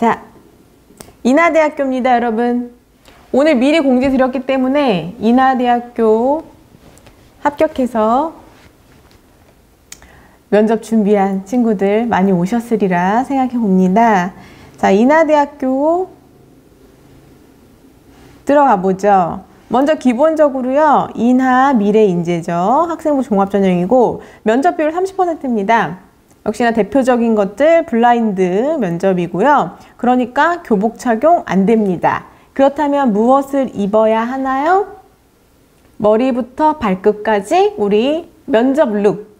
자, 인하대학교입니다, 여러분. 오늘 미리 공지 드렸기 때문에 인하대학교 합격해서 면접 준비한 친구들 많이 오셨으리라 생각해 봅니다. 자, 인하대학교 들어가 보죠. 먼저 기본적으로요, 인하 미래인재죠. 학생부 종합전형이고 면접 비율 30%입니다. 역시나 대표적인 것들 블라인드 면접이고요. 그러니까 교복 착용 안 됩니다. 그렇다면 무엇을 입어야 하나요? 머리부터 발끝까지 우리 면접 룩.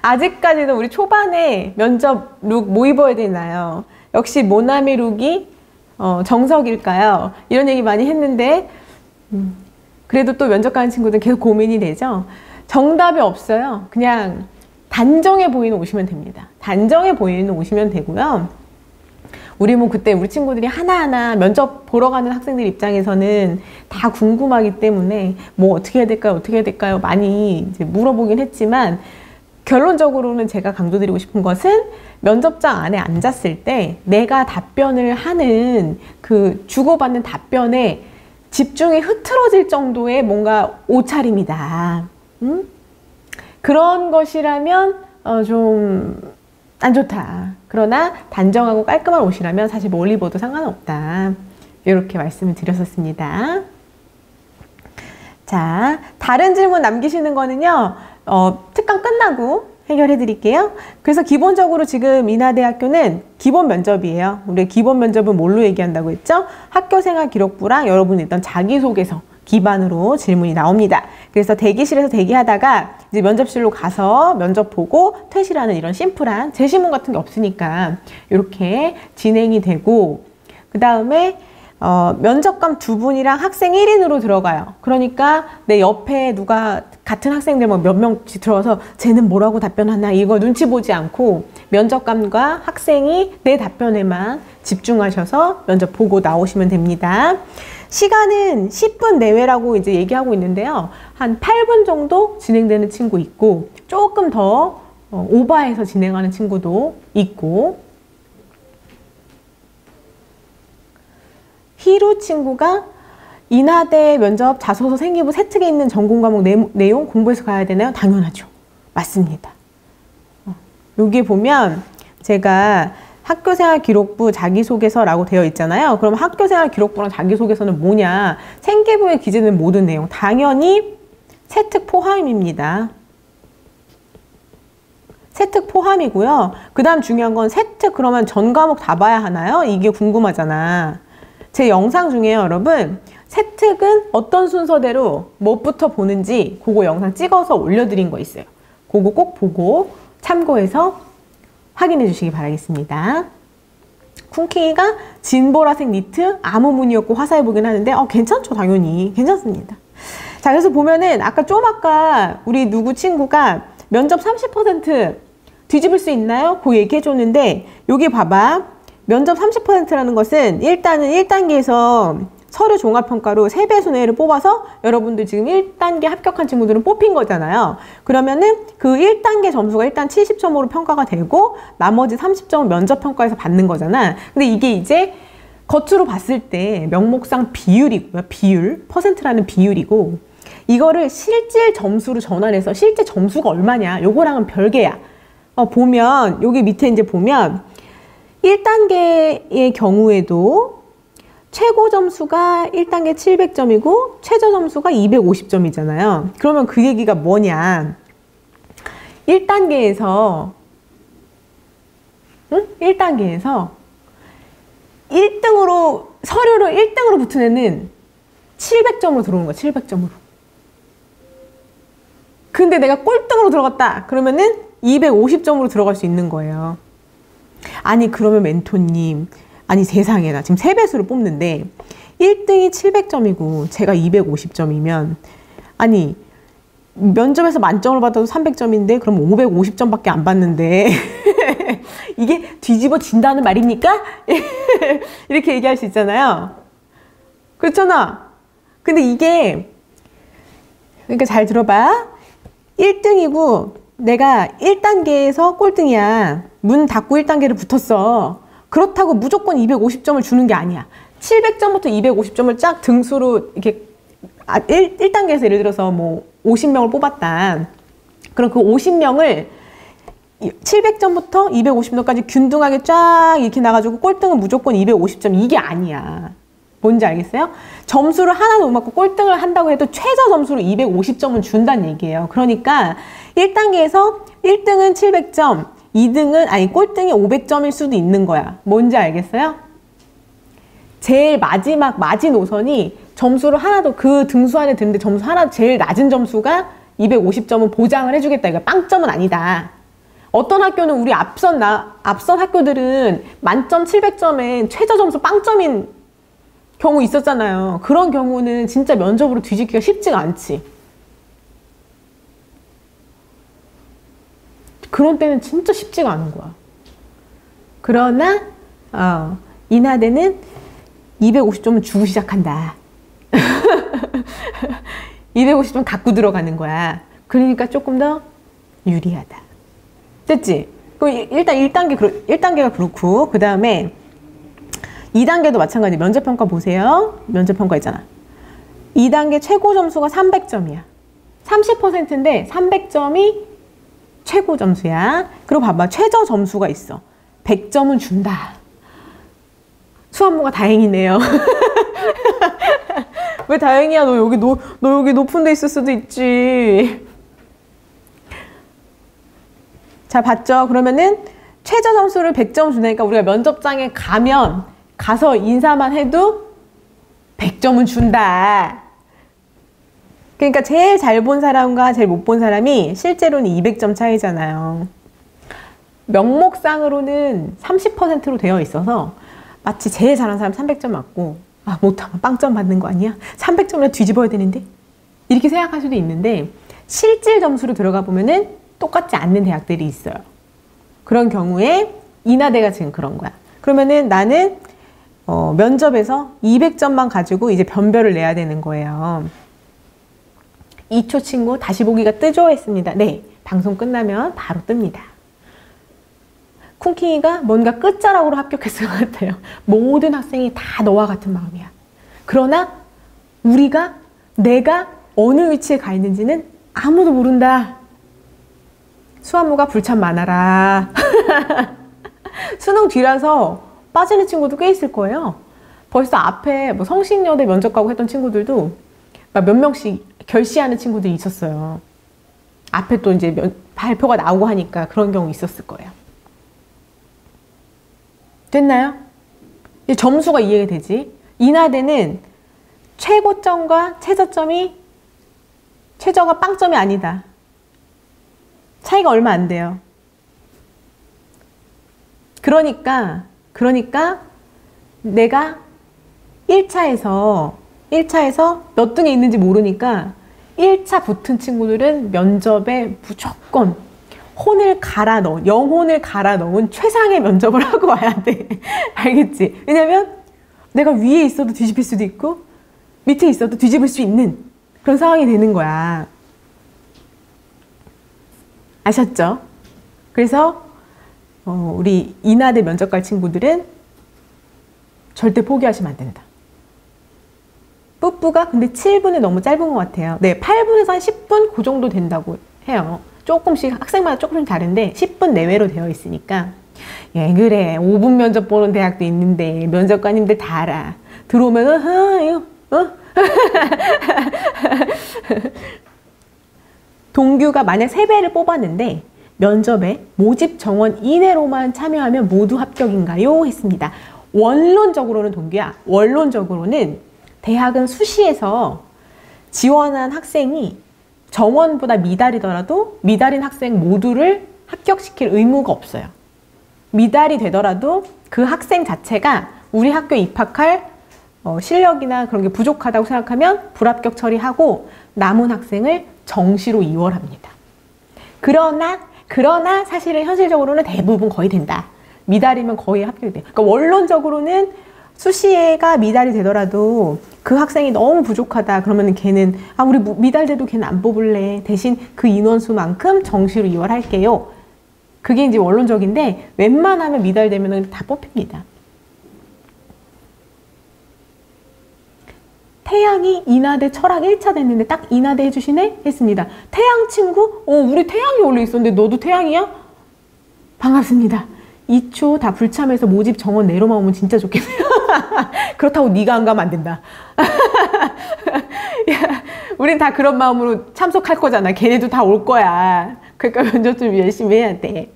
아직까지도 우리 초반에 면접 룩 뭐 입어야 되나요? 역시 모나미 룩이 정석일까요? 이런 얘기 많이 했는데 그래도 또 면접 가는 친구들은 계속 고민이 되죠. 정답이 없어요. 그냥 단정해 보이는 오시면 됩니다. 단정해 보이는 오시면 되고요. 우리 뭐 그때 우리 친구들이 하나하나 면접 보러 가는 학생들 입장에서는 다 궁금하기 때문에 뭐 어떻게 해야 될까요? 어떻게 해야 될까요? 많이 이제 물어보긴 했지만 결론적으로는 제가 강조드리고 싶은 것은 면접장 안에 앉았을 때 내가 답변을 하는 그 주고받는 답변에 집중이 흐트러질 정도의 뭔가 옷차림이다. 그런 것이라면 좀 안 좋다. 그러나 단정하고 깔끔한 옷이라면 사실 뭘 입어도 상관없다. 이렇게 말씀을 드렸었습니다. 자, 다른 질문 남기시는 거는요, 특강 끝나고 해결해 드릴게요. 그래서 기본적으로 지금 인하대학교는 기본 면접이에요. 우리 기본 면접은 뭘로 얘기한다고 했죠? 학교생활 기록부랑 여러분이 일단 자기소개서 기반으로 질문이 나옵니다. 그래서 대기실에서 대기하다가 이제 면접실로 가서 면접 보고 퇴실하는 이런 심플한 제시문 같은 게 없으니까 이렇게 진행이 되고, 그 다음에 면접관 2분이랑 학생 1인으로 들어가요. 그러니까 내 옆에 누가 같은 학생들 뭐 몇 명씩 들어와서 쟤는 뭐라고 답변하나 이거 눈치 보지 않고 면접관과 학생이 내 답변에만 집중하셔서 면접 보고 나오시면 됩니다. 시간은 10분 내외라고 이제 얘기하고 있는데요. 한 8분 정도 진행되는 친구 있고 조금 더 오버해서 진행하는 친구도 있고, 희루 친구가 인하대 면접 자소서 생기부 세특에 있는 전공 과목 내용 공부해서 가야 되나요? 당연하죠. 맞습니다. 여기에 보면 제가 학교생활 기록부 자기소개서라고 되어 있잖아요. 그럼 학교생활 기록부랑 자기소개서는 뭐냐? 생계부에 기재된 모든 내용 당연히 세특 포함입니다. 세특 포함이고요. 그 다음 중요한 건 세특 그러면 전 과목 다 봐야 하나요? 이게 궁금하잖아. 제 영상 중에요, 여러분. 세특은 어떤 순서대로 무엇부터 보는지 그거 영상 찍어서 올려드린 거 있어요. 그거 꼭 보고 참고해서 확인해 주시기 바라겠습니다. 쿵킹이가 진보라색 니트 아무 무늬 없고 화사해 보긴 하는데 괜찮죠. 당연히 괜찮습니다. 자, 그래서 보면은 아까 우리 누구 친구가 면접 30% 뒤집을 수 있나요? 그거 얘기해 줬는데 여기 봐봐. 면접 30%라는 것은 일단은 1단계에서 서류 종합평가로 3배수 내외를 뽑아서 여러분들 지금 1단계 합격한 친구들은 뽑힌 거잖아요. 그러면은 그 1단계 점수가 일단 70점으로 평가가 되고 나머지 30점은 면접평가에서 받는 거잖아. 근데 이게 이제 겉으로 봤을 때 명목상 비율이고요. 비율, 퍼센트라는 비율이고 이거를 실질 점수로 전환해서 실제 점수가 얼마냐 요거랑은 별개야. 보면 여기 밑에 이제 보면 1단계의 경우에도 최고 점수가 1단계 700점이고 최저 점수가 250점이잖아요. 그러면 그 얘기가 뭐냐? 1단계에서 1단계에서 1등으로 서류를 1등으로 붙은 애는 700점으로 들어오는 거야. 700점으로. 근데 내가 꼴등으로 들어갔다. 그러면은 250점으로 들어갈 수 있는 거예요. 아니 그러면 멘토님, 아니 세상에나 지금 3배수를 뽑는데 1등이 700점이고 제가 250점이면 아니 면접에서 만점을 받아도 300점인데 그럼 550점밖에 안 받는데 이게 뒤집어진다는 말입니까? 이렇게 얘기할 수 있잖아요. 그렇잖아. 근데 이게 그러니까 잘 들어봐. 1등이고 내가 1단계에서 꼴등이야. 문 닫고 1단계를 붙었어. 그렇다고 무조건 250점을 주는 게 아니야. 700점부터 250점을 쫙 등수로 이렇게 1단계에서 예를 들어서 뭐 50명을 뽑았다. 그럼 그 50명을 700점부터 250점까지 균등하게 쫙 이렇게 나가지고 꼴등은 무조건 250점 이게 아니야. 뭔지 알겠어요? 점수를 하나도 못 맞고 꼴등을 한다고 해도 최저 점수로 250점은 준다는 얘기예요. 그러니까 1단계에서 1등은 700점, 2등은 아니 꼴등이 500점일 수도 있는 거야. 뭔지 알겠어요? 제일 마지막 마지노선이 점수를 하나도 그 등수 안에 드는데 점수 하나 제일 낮은 점수가 250점은 보장을 해주겠다. 이거 빵점은 아니다. 어떤 학교는 우리 앞선 학교들은 만점 700점에 최저 점수 빵점인 경우 있었잖아요. 그런 경우는 진짜 면접으로 뒤집기가 쉽지가 않지. 그런 때는 진짜 쉽지가 않은 거야. 그러나 인하대는 250점은 주고 시작한다. 250점 갖고 들어가는 거야. 그러니까 조금 더 유리하다. 됐지? 일단 1단계가 그렇고 그 다음에 2단계도 마찬가지. 면접평가 보세요. 면접평가 있잖아. 2단계 최고 점수가 300점이야. 30%인데 300점이 최고 점수야. 그리고 봐봐. 최저 점수가 있어. 100점은 준다. 수험부가 다행이네요. 왜 다행이야? 너 여기 높은 데 있을 수도 있지. 자, 봤죠? 그러면은 최저 점수를 100점 주니까 우리가 면접장에 가서 인사만 해도 100점은 준다. 그러니까 제일 잘 본 사람과 제일 못 본 사람이 실제로는 200점 차이잖아요. 명목상으로는 30%로 되어 있어서 마치 제일 잘하는 사람 300점 맞고 못하면 빵점 받는 거 아니야? 300점이나 뒤집어야 되는데? 이렇게 생각할 수도 있는데 실질 점수로 들어가 보면은 똑같지 않는 대학들이 있어요. 그런 경우에 인하대가 지금 그런 거야. 그러면은 나는 면접에서 200점만 가지고 이제 변별을 내야 되는 거예요. 2초 친구 다시 보기가 뜨죠? 했습니다. 네, 방송 끝나면 바로 뜹니다. 쿵킹이가 뭔가 끝자락으로 합격했을 것 같아요. 모든 학생이 다 너와 같은 마음이야. 그러나 내가 어느 위치에 가 있는지는 아무도 모른다. 수험무가 불참 많아라. 수능 뒤라서 빠지는 친구도 꽤 있을 거예요. 벌써 앞에 뭐 성신여대 면접 가고 했던 친구들도 몇 명씩 결시하는 친구들이 있었어요. 앞에 또 이제 발표가 나오고 하니까 그런 경우 있었을 거예요. 됐나요? 이제 점수가 이해가 되지? 인하대는 최고점과 최저가 빵점이 아니다. 차이가 얼마 안 돼요. 그러니까 내가 1차에서 몇 등에 있는지 모르니까 1차 붙은 친구들은 면접에 무조건 영혼을 갈아 넣은 최상의 면접을 하고 와야 돼. 알겠지? 왜냐면 내가 위에 있어도 뒤집힐 수도 있고 밑에 있어도 뒤집을 수 있는 그런 상황이 되는 거야. 아셨죠? 그래서 우리 인하대 면접 갈 친구들은 절대 포기하시면 안 된다. 뿌뿌가 근데 7분이 너무 짧은 것 같아요. 네, 8분에서 한 10분 그 정도 된다고 해요. 조금씩 학생마다 조금씩 다른데 10분 내외로 되어 있으니까 예 그래 5분 면접 보는 대학도 있는데 면접관님들 다 알아. 들어오면은 동규가 만약 3배를 뽑았는데 면접에 모집 정원 이내로만 참여하면 모두 합격인가요? 했습니다. 원론적으로는 동규야. 원론적으로는 대학은 수시에서 지원한 학생이 정원보다 미달이더라도 미달인 학생 모두를 합격시킬 의무가 없어요. 미달이 되더라도 그 학생 자체가 우리 학교에 입학할 실력이나 그런 게 부족하다고 생각하면 불합격 처리하고 남은 학생을 정시로 이월합니다. 그러나 사실은 현실적으로는 대부분 거의 된다. 미달이면 거의 합격이 돼요. 그러니까 원론적으로는 수시가 미달이 되더라도 그 학생이 너무 부족하다 그러면 걔는 우리 미달돼도 걔는 안 뽑을래. 대신 그 인원수만큼 정시로 이월할게요. 그게 이제 원론적인데 웬만하면 미달되면 다 뽑힙니다. 태양이 인하대 철학 1차 됐는데 딱 인하대 해주시네? 했습니다. 태양 친구? 우리 태양이 원래 있었는데 너도 태양이야? 반갑습니다. 2초 다 불참해서 모집 정원 내로만 오면 진짜 좋겠네요. 그렇다고 네가 안 가면 안 된다. 야, 우린 다 그런 마음으로 참석할 거잖아. 걔네도 다 올 거야. 그러니까 면접 좀 열심히 해야 돼.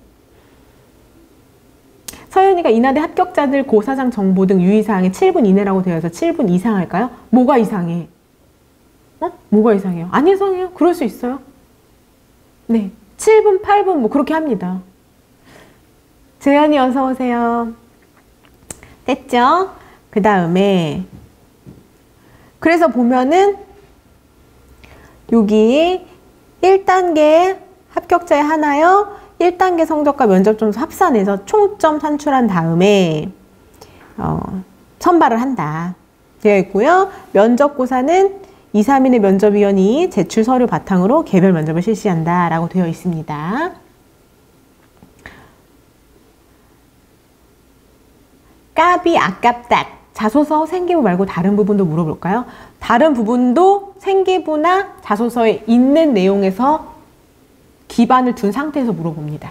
서연이가 인하대 합격자들 고사장 정보 등 유의사항에 7분 이내라고 되어 있어서 7분 이상 할까요? 뭐가 이상해? 뭐가 이상해요? 안 이상해요. 그럴 수 있어요. 네, 7분, 8분 뭐 그렇게 합니다. 재현이 어서 오세요. 됐죠? 그 다음에 그래서 보면은 여기 1단계 합격자에 하나요? 1단계 성적과 면접 점수 합산해서 총점 산출한 다음에 선발을 한다 되어 있고요. 면접고사는 2, 3인의 면접위원이 제출 서류 바탕으로 개별 면접을 실시한다 라고 되어 있습니다. 까비 아깝다. 자소서 생기부 말고 다른 부분도 물어볼까요? 다른 부분도 생기부나 자소서에 있는 내용에서 기반을 둔 상태에서 물어봅니다.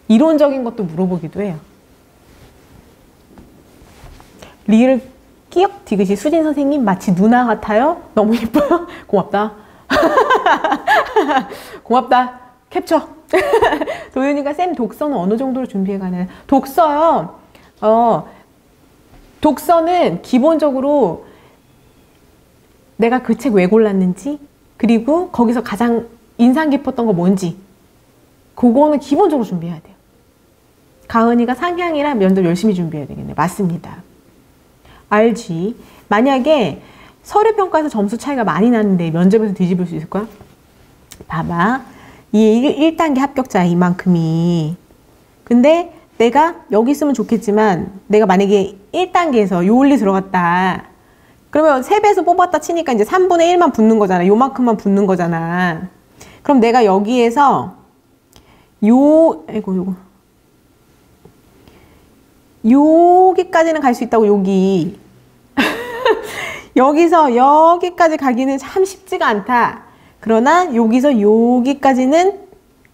이론적인 것도 물어보기도 해요. 리을 끼역 디귿이 수진 선생님 마치 누나 같아요? 너무 예뻐요? 고맙다. 고맙다. 캡처. 도윤이가 쌤 독서는 어느 정도로 준비해가나요? 독서요. 독서는 기본적으로 내가 그 책 왜 골랐는지 그리고 거기서 가장 인상 깊었던 거 뭔지 그거는 기본적으로 준비해야 돼요. 가은이가 상향이라 면접 열심히 준비해야 되겠네. 맞습니다. 알지. 만약에 서류평가에서 점수 차이가 많이 나는데 면접에서 뒤집을 수 있을 거야? 봐봐. 이 1단계 합격자야 이만큼이. 근데 내가 여기 있으면 좋겠지만 내가 만약에 1단계에서 요올리 들어갔다. 그러면 3배에서 뽑았다 치니까 이제 3분의 1만 붙는 거잖아. 요만큼만 붙는 거잖아. 그럼 내가 여기에서 여기까지는 갈 수 있다고 여기 여기서 여기까지 가기는 참 쉽지가 않다. 그러나 여기서 여기까지는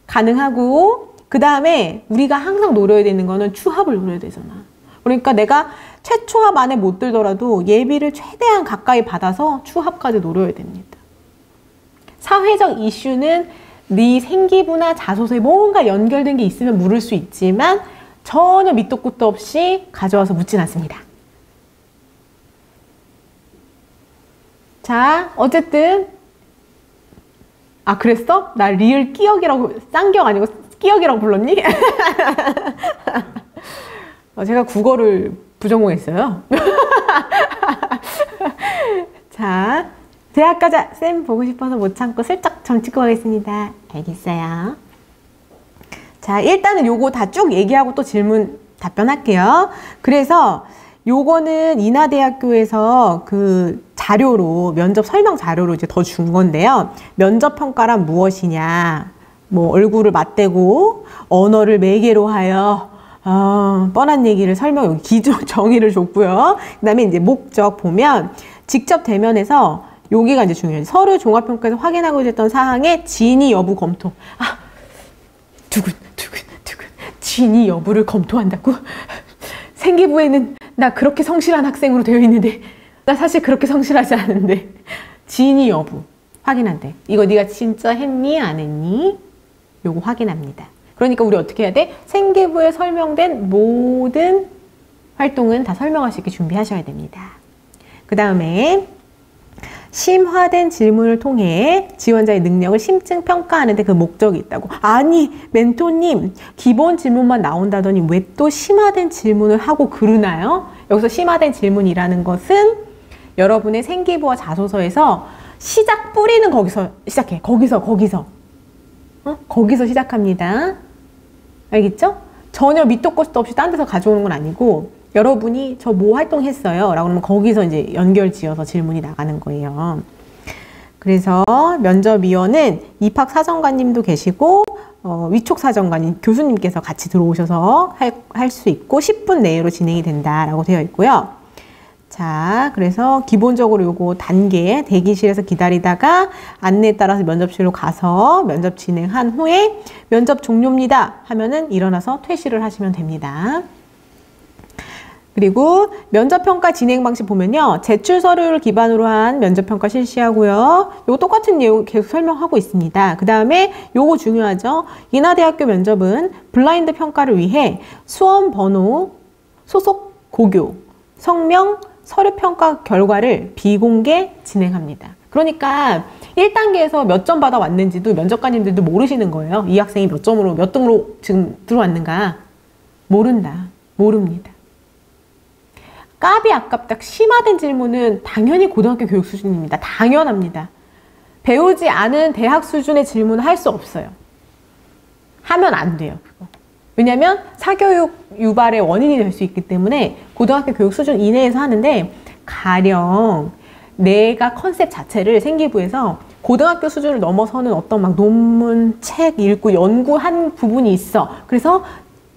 가능하고 그 다음에 우리가 항상 노려야 되는 거는 추합을 노려야 되잖아. 그러니까 내가 최초합 안에 못 들더라도 예비를 최대한 가까이 받아서 추합까지 노려야 됩니다. 사회적 이슈는 네 생기부나 자소서에 뭔가 연결된 게 있으면 물을 수 있지만 전혀 밑도 끝도 없이 가져와서 묻진 않습니다. 자, 어쨌든 그랬어? 나 리을 끼역이라고 쌍기역 아니고 끼역이라고 불렀니? 제가 국어를 부전공했어요. 자, 대학 가자. 쌤 보고 싶어서 못 참고 슬쩍 점 찍고 가겠습니다. 알겠어요. 자, 일단은 요거 다 쭉 얘기하고 또 질문 답변할게요. 그래서 요거는 인하대학교에서 그 자료로 면접 설명 자료로 이제 더 준 건데요. 면접 평가란 무엇이냐? 뭐 얼굴을 맞대고 언어를 매개로 하여 뻔한 얘기를 설명 기존 정의를 줬고요. 그다음에 이제 목적 보면 직접 대면에서 여기가 이제 중요해요. 서류 종합평가에서 확인하고 있었던 사항의 진위 여부 검토. 두근 진위 여부를 검토한다고? 생기부에는 나 그렇게 성실한 학생으로 되어 있는데 나 사실 그렇게 성실하지 않은데 진위 여부 확인한대. 이거 네가 진짜 했니 안 했니? 요거 확인합니다. 그러니까 우리 어떻게 해야 돼? 생기부에 설명된 모든 활동은 다 설명할 수 있게 준비하셔야 됩니다. 그 다음에 심화된 질문을 통해 지원자의 능력을 심층 평가하는데 그 목적이 있다고. 아니 멘토님 기본 질문만 나온다더니 왜 또 심화된 질문을 하고 그러나요? 여기서 심화된 질문이라는 것은 여러분의 생기부와 자소서에서 시작 뿌리는 거기서 시작해. 거기서 시작합니다. 알겠죠? 전혀 밑도 끝도 없이 딴 데서 가져오는 건 아니고 여러분이 저 뭐 활동했어요? 라고 하면 거기서 이제 연결 지어서 질문이 나가는 거예요. 그래서 면접위원은 입학사정관님도 계시고 위촉사정관인 교수님께서 같이 들어오셔서 할 수 있고 10분 내로 진행이 된다라고 되어 있고요. 자, 그래서 기본적으로 요거 단계 대기실에서 기다리다가 안내에 따라서 면접실로 가서 면접 진행한 후에 면접 종료입니다 하면은 일어나서 퇴실을 하시면 됩니다. 그리고 면접평가 진행 방식 보면요. 제출 서류를 기반으로 한 면접평가 실시하고요. 요거 똑같은 내용 계속 설명하고 있습니다. 그 다음에 요거 중요하죠. 인하대학교 면접은 블라인드 평가를 위해 수험 번호, 소속 고교, 성명, 서류 평가 결과를 비공개 진행합니다. 그러니까 1단계에서 몇 점 받아 왔는지도 면접관님들도 모르시는 거예요. 이 학생이 몇 점으로, 몇 등으로 지금 들어왔는가. 모릅니다. 까비 아깝다 심화된 질문은 당연히 고등학교 교육 수준입니다. 당연합니다. 배우지 않은 대학 수준의 질문을 할 수 없어요. 하면 안 돼요. 그거. 왜냐면 사교육 유발의 원인이 될 수 있기 때문에 고등학교 교육 수준 이내에서 하는데 가령 내가 컨셉 자체를 생기부에서 고등학교 수준을 넘어서는 어떤 막 논문, 책 읽고 연구한 부분이 있어. 그래서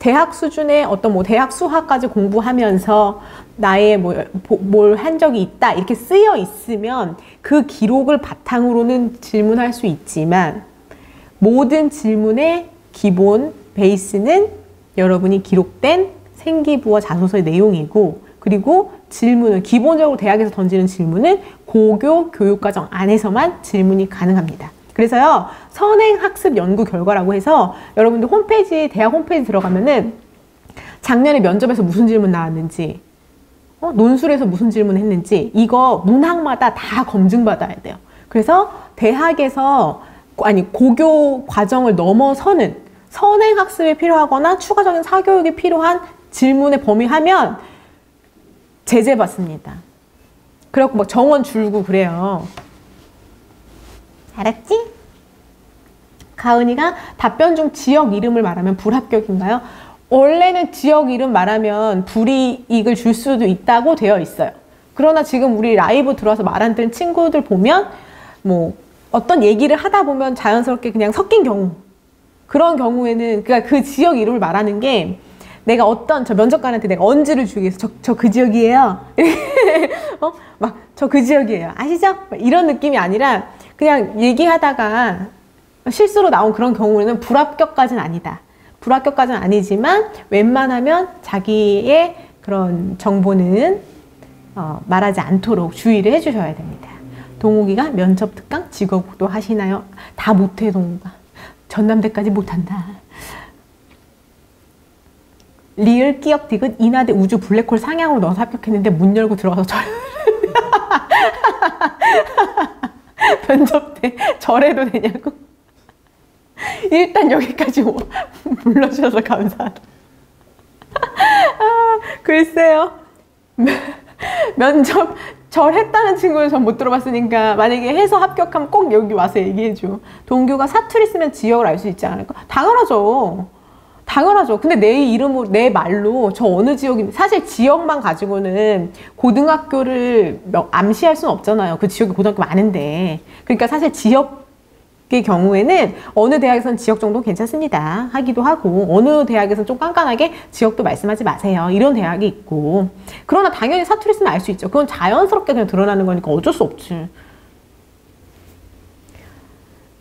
대학 수준의 어떤 뭐 대학 수학까지 공부하면서 나의 뭘 한 적이 있다 이렇게 쓰여 있으면 그 기록을 바탕으로는 질문할 수 있지만 모든 질문의 기본 베이스는 여러분이 기록된 생기부와 자소서의 내용이고 그리고 질문은 기본적으로 대학에서 던지는 질문은 고교 교육과정 안에서만 질문이 가능합니다. 그래서요, 선행학습 연구 결과라고 해서 여러분들 홈페이지, 대학 홈페이지 들어가면은 작년에 면접에서 무슨 질문 나왔는지, 논술에서 무슨 질문 했는지, 이거 문학마다 다 검증받아야 돼요. 그래서 대학에서, 고교 과정을 넘어서는 선행학습이 필요하거나 추가적인 사교육이 필요한 질문에 범위하면 제재받습니다. 그래갖고 막 정원 줄고 그래요. 알았지? 가은이가 답변 중 지역 이름을 말하면 불합격인가요? 원래는 지역 이름 말하면 불이익을 줄 수도 있다고 되어 있어요. 그러나 지금 우리 라이브 들어와서 말하는 친구들 보면 뭐 어떤 얘기를 하다 보면 자연스럽게 그냥 섞인 경우 그런 경우에는 그러니까 그 지역 이름을 말하는 게 내가 어떤 저 면접관한테 내가 언지를 주기 위해서 저 그 지역이에요. 막 저 그 지역이에요. 아시죠? 이런 느낌이 아니라 그냥 얘기하다가 실수로 나온 그런 경우에는 불합격까지는 아니다. 불합격까지는 아니지만 웬만하면 자기의 그런 정보는 말하지 않도록 주의를 해주셔야 됩니다. 동욱이가 면접 특강 직업도 하시나요? 다 못해 동욱아. 전남대까지 못한다. 리을 끼역 디귿 인하대 우주 블랙홀 상향으로 넣어서 합격했는데 문 열고 들어가서 면접 때 절해도 되냐고? 일단 여기까지 불러주셔서 감사하다. 글쎄요. 면접 절했다는 친구는 전 못 들어봤으니까 만약에 해서 합격하면 꼭 여기 와서 얘기해줘. 동규가 사투리 쓰면 지역을 알 수 있지 않을까? 당연하죠. 근데 내 이름으로, 내 말로 저 어느 지역인지 사실 지역만 가지고는 고등학교를 암시할 수는 없잖아요. 그 지역에 고등학교 많은데. 그러니까 사실 지역의 경우에는 어느 대학에서는 지역 정도 괜찮습니다. 하기도 하고 어느 대학에서는 좀 깐깐하게 지역도 말씀하지 마세요. 이런 대학이 있고. 그러나 당연히 사투리 쓰면 알 수 있죠. 그건 자연스럽게 그냥 드러나는 거니까 어쩔 수 없지.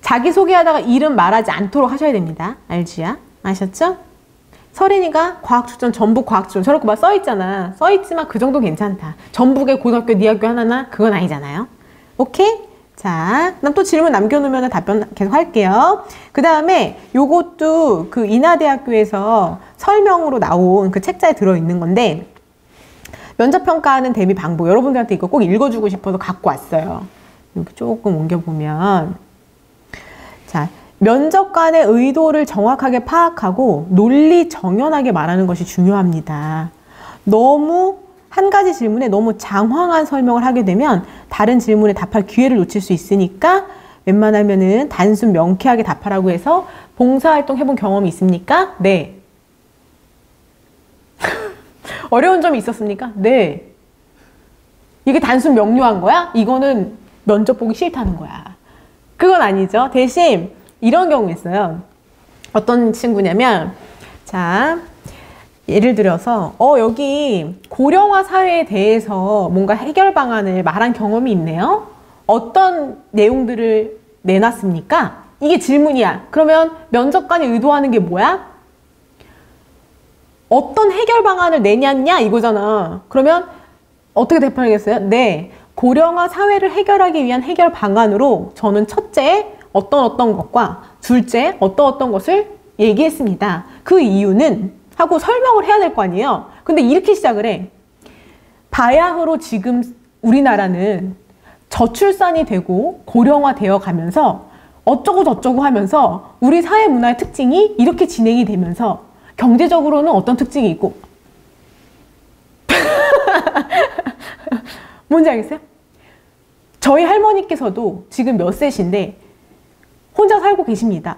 자기소개하다가 이름 말하지 않도록 하셔야 됩니다. 알지야? 아셨죠? 서린이가 과학출전, 전북 과학출전 저렇게 막 써있잖아. 써있지만 그 정도 괜찮다. 전북의 고등학교 네 학교 하나나? 그건 아니잖아요. 오케이? 자, 그다음 또 질문 남겨놓으면 답변 계속 할게요. 그 다음에 요것도 그 인하대학교에서 설명으로 나온 그 책자에 들어있는 건데 면접평가하는 대비 방법 여러분들한테 이거 꼭 읽어주고 싶어서 갖고 왔어요. 이렇게 조금 옮겨보면 자, 면접관의 의도를 정확하게 파악하고 논리 정연하게 말하는 것이 중요합니다. 너무 한 가지 질문에 너무 장황한 설명을 하게 되면 다른 질문에 답할 기회를 놓칠 수 있으니까 웬만하면은 단순 명쾌하게 답하라고 해서 봉사활동 해본 경험이 있습니까? 네. 어려운 점이 있었습니까? 네. 이게 단순 명료한 거야? 이거는 면접 보기 싫다는 거야. 그건 아니죠. 대신 이런 경우 있어요. 어떤 친구냐면, 자, 예를 들어서 여기 고령화 사회에 대해서 뭔가 해결 방안을 말한 경험이 있네요. 어떤 내용들을 내놨습니까? 이게 질문이야. 그러면 면접관이 의도하는 게 뭐야? 어떤 해결 방안을 내냐냐 이거잖아. 그러면 어떻게 대답하겠어요? 네, 고령화 사회를 해결하기 위한 해결 방안으로 저는 첫째 어떤 것과 둘째 어떤 것을 얘기했습니다. 그 이유는 하고 설명을 해야 될 거 아니에요. 근데 이렇게 시작을 해. 바야흐로 지금 우리나라는 저출산이 되고 고령화 되어 가면서 어쩌고 저쩌고 하면서 우리 사회 문화의 특징이 이렇게 진행이 되면서 경제적으로는 어떤 특징이 있고 뭔지 알겠어요? 저희 할머니께서도 지금 몇 세신데 혼자 살고 계십니다.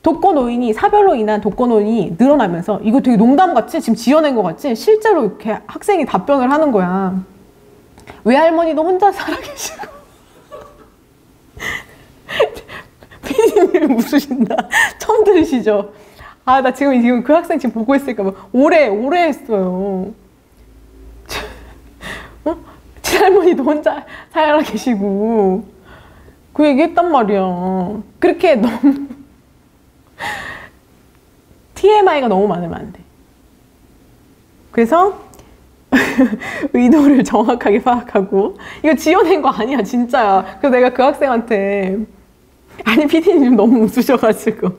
독거노인이, 사별로 인한 독거노인이 늘어나면서 이거 되게 농담같이 지금 지어낸 것 같지? 실제로 이렇게 학생이 답변을 하는 거야. 외할머니도 혼자 살아 계시고 피디님 웃으신다. 처음 들으시죠? 아, 나 지금 그 학생 지금 보고 있으니까 뭐 오래 했어요. 친할머니도 혼자 살아 계시고 그 얘기 했단 말이야. 그렇게 너무 TMI가 너무 많으면 안 돼. 그래서 의도를 정확하게 파악하고 이거 지어낸 거 아니야 진짜야. 그래서 내가 그 학생한테 아니 피디님 너무 웃으셔가지고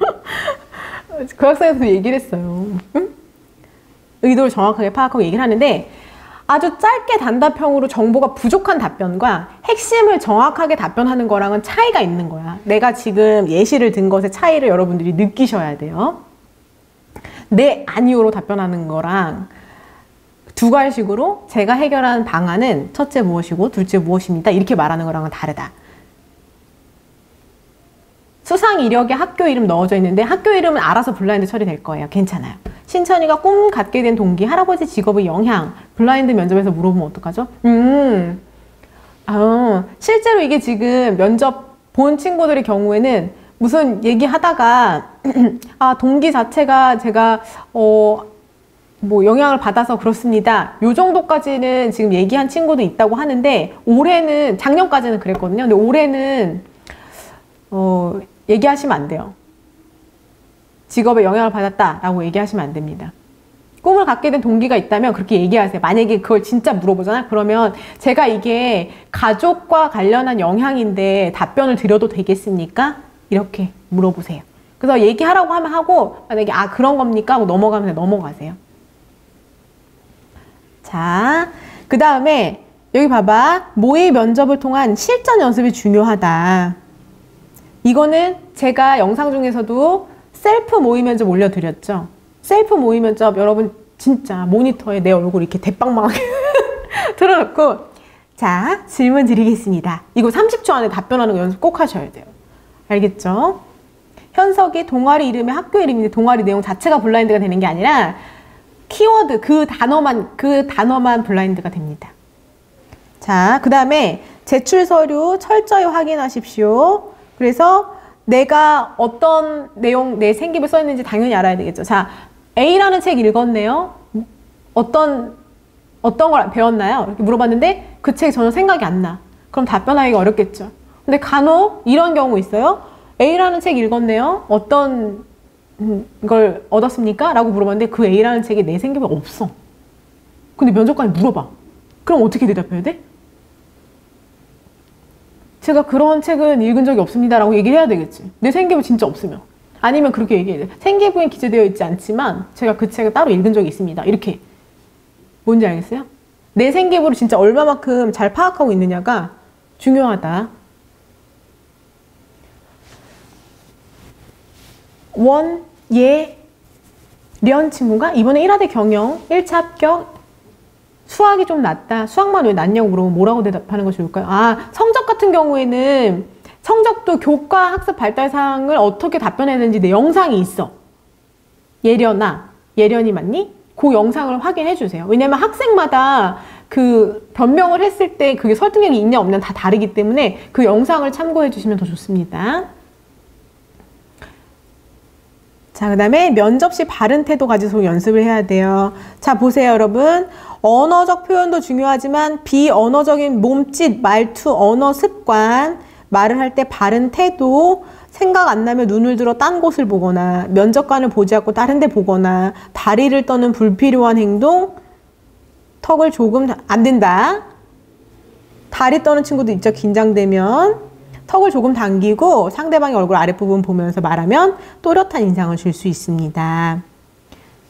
그 학생한테 얘기를 했어요. 응? 의도를 정확하게 파악하고 얘기를 하는데 아주 짧게 단답형으로 정보가 부족한 답변과 핵심을 정확하게 답변하는 거랑은 차이가 있는 거야. 내가 지금 예시를 든 것의 차이를 여러분들이 느끼셔야 돼요. 네, 아니요로 답변하는 거랑 두 가지식으로 제가 해결한 방안은 첫째 무엇이고 둘째 무엇입니다. 이렇게 말하는 거랑은 다르다. 수상 이력에 학교 이름 넣어져 있는데 학교 이름은 알아서 블라인드 처리될 거예요. 괜찮아요. 신천이가 꿈 갖게 된 동기, 할아버지 직업의 영향, 블라인드 면접에서 물어보면 어떡하죠? 실제로 이게 지금 면접 본 친구들의 경우에는 무슨 얘기하다가 동기 자체가 제가 뭐 영향을 받아서 그렇습니다. 요 정도까지는 지금 얘기한 친구도 있다고 하는데 올해는 작년까지는 그랬거든요. 근데 올해는 얘기하시면 안 돼요. 직업에 영향을 받았다라고 얘기하시면 안 됩니다. 꿈을 갖게 된 동기가 있다면 그렇게 얘기하세요. 만약에 그걸 진짜 물어보잖아? 그러면 제가 이게 가족과 관련한 영향인데 답변을 드려도 되겠습니까? 이렇게 물어보세요. 그래서 얘기하라고 하면 하고 만약에 그런 겁니까? 하고 넘어가면 넘어가세요. 자, 그 다음에 여기 봐봐. 모의 면접을 통한 실전 연습이 중요하다. 이거는 제가 영상 중에서도 셀프 모의 면접 올려드렸죠. 셀프 모의 면접 여러분 진짜 모니터에 내 얼굴 이렇게 대빵망하게 틀어놓고 자, 질문 드리겠습니다. 이거 30초 안에 답변하는 거 연습 꼭 하셔야 돼요. 알겠죠? 현석이 동아리 이름이 학교 이름인데 동아리 내용 자체가 블라인드가 되는 게 아니라 키워드 그 단어만 블라인드가 됩니다. 자, 그 다음에 제출 서류 철저히 확인하십시오. 그래서 내가 어떤 내용, 내 생기부에 써있는지 당연히 알아야 되겠죠. 자, A라는 책 읽었네요. 어떤 걸 배웠나요? 이렇게 물어봤는데 그 책이 전혀 생각이 안 나. 그럼 답변하기가 어렵겠죠. 근데 간혹 이런 경우 있어요. A라는 책 읽었네요. 어떤 걸 얻었습니까? 라고 물어봤는데 그 A라는 책이 내 생기부에 없어. 근데 면접관이 물어봐. 그럼 어떻게 대답해야 돼? 제가 그런 책은 읽은 적이 없습니다 라고 얘기를 해야 되겠지. 내 생기부 진짜 없으면. 아니면 그렇게 얘기해야 돼. 생기부엔 기재되어 있지 않지만 제가 그 책을 따로 읽은 적이 있습니다. 이렇게. 뭔지 알겠어요? 내 생기부를 진짜 얼마만큼 잘 파악하고 있느냐가 중요하다. 련 친구가 이번에 1화대 경영 1차 합격 수학이 좀 낮다. 수학만 왜 낮냐고 물어보면 뭐라고 대답하는 것이 좋을까요? 성적 같은 경우에는 성적도 교과 학습 발달 사항을 어떻게 답변해야 되는지 내 영상이 있어. 예련이 맞니? 그 영상을 확인해 주세요. 왜냐면 학생마다 그 변명을 했을 때 그게 설득력이 있냐 없냐 다 다르기 때문에 그 영상을 참고해 주시면 더 좋습니다. 자, 그 다음에 면접 시 바른 태도 가지고 연습을 해야 돼요. 자, 보세요, 여러분. 언어적 표현도 중요하지만 비언어적인 몸짓, 말투, 언어 습관, 말을 할 때 바른 태도, 생각 안 나면 눈을 들어 딴 곳을 보거나 면접관을 보지 않고 다른 데 보거나 다리를 떠는 불필요한 행동, 턱을 조금 안 된다. 다리 떠는 친구도 있죠. 긴장되면. 턱을 조금 당기고 상대방의 얼굴 아랫부분 보면서 말하면 또렷한 인상을 줄 수 있습니다.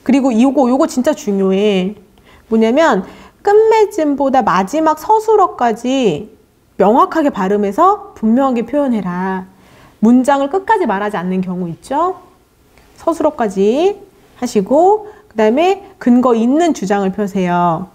그리고 요거 진짜 중요해. 뭐냐면 끝맺음보다 마지막 서술어까지 명확하게 발음해서 분명하게 표현해라. 문장을 끝까지 말하지 않는 경우 있죠. 서술어까지 하시고 그 다음에 근거 있는 주장을 펴세요.